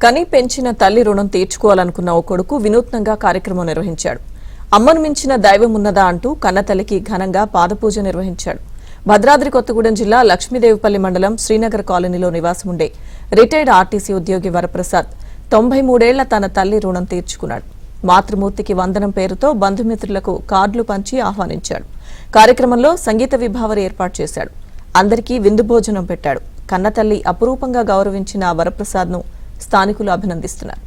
కని పెంచిన తల్లి రుణం తీర్చుకోవాలనుకున్న ఓ కొడుకు వినూత్నంగా కార్యక్రమం నిర్వహించాడు. అమ్మను మించిన దైవం ఉన్నదా అంటూ కన్నతల్లికి ఘనంగా పాదపూజ నిర్వహించాడు. భద్రాద్రి కొత్తగూడెం జిల్లా లక్ష్మీదేవిపల్లి మండలం శ్రీనగర్ కాలనీలో నివాసముండే రిటైర్డ్ ఆర్టీసీ ఉద్యోగి వరప్రసాద్ 93 ఏళ్ల తన తల్లి రుణం తీర్చుకున్నాడు. మాతృమూర్తికి వందనం పేరుతో బంధుమిత్రులకు కార్డులు పంచి ఆహ్వానించాడు. కార్యక్రమంలో సంగీత విభావరి ఏర్పాటు చేశాడు. అందరికీ విందు భోజనం పెట్టాడు. కన్నతల్లి అపురూపంగా గౌరవించిన వరప్రసాద్ను స్థానికులు అభినందిస్తున్నారు.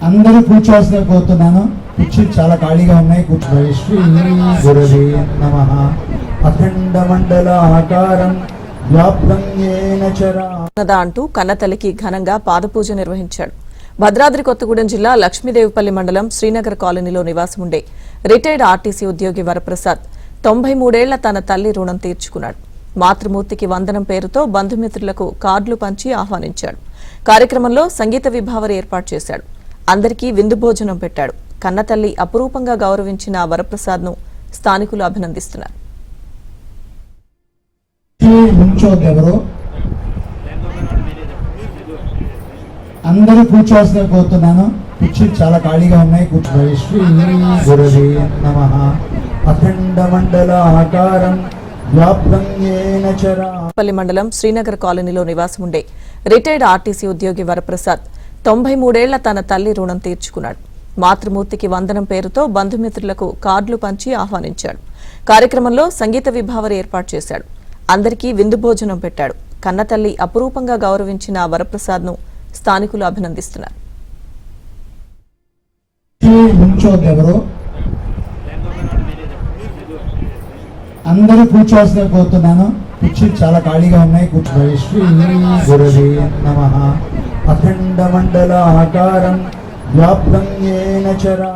అందరూ కూర్చోవాల్సిన కోరుతున్నాను. కుర్చీ చాలా ఖాళీగా ఉన్నాయి. శ్రీ గురవే నమః. అఖండ మండల ఆకారం వ్యాప్తం యేన చరా అంటూ కన్నతల్లికి ఘనంగా పాదపూజ నిర్వహించాడు. భద్రాద్రి కొత్తగూడెం జిల్లా లక్ష్మీదేవిపల్లి మండలం శ్రీనగర్ కాలనీలో నివాసముండే రిటైర్డ్ ఆర్టీసీ ఉద్యోగి వరప్రసాద్ 93 ఏళ్ల తన తల్లి రుణం తీర్చుకున్నాడు. మాతృమూర్తికి వందనం పేరుతో బంధుమిత్రులకు కార్డులు పంచి ఆహ్వానించాడు. కార్యక్రమంలో సంగీత విభావరి ఏర్పాటు చేశాడు. అందరికీ విందు భోజనం పెట్టాడు. కన్నతల్లి అపురూపంగా గౌరవించిన వరప్రసాద్ను స్థానికులు అభినందిస్తున్నారు. అందరూ కూర్చోవాల్సిన కోరుతున్నాను. కుర్చీ చాలా ఖాళీగా ఉన్నాయి. శ్రీ గురవే నమః. అఖండ మండల ఆకారం వ్యాప్తం యేన చరా మండలం శ్రీనగర్ కాలనీలో నివాసముండే రిటైర్డ్ ఆర్టీసీ ఉద్యోగి వరప్రసాద్ 93 ఏళ్ల తన తల్లి రుణం తీర్చుకున్నాడు. మాతృమూర్తికి వందనం పేరుతో బంధుమిత్రులకు కార్డులు పంచి ఆహ్వానించాడు. కార్యక్రమంలో సంగీత విభావరి ఏర్పాటు చేశాడు. అందరికీ విందు భోజనం పెట్టాడు. కన్నతల్లి అపురూపంగా గౌరవించిన వరప్రసాద్ను స్థానికులు అభినందిస్తున్నారు. అందరూ కూర్చోవాల్సిన కోరుతున్నాను. కుర్చీ చాలా ఖాళీగా ఉన్నాయి. శ్రీ గురవే నమః. అఖండ మండల ఆకారం వ్యాప్తం యేన చరా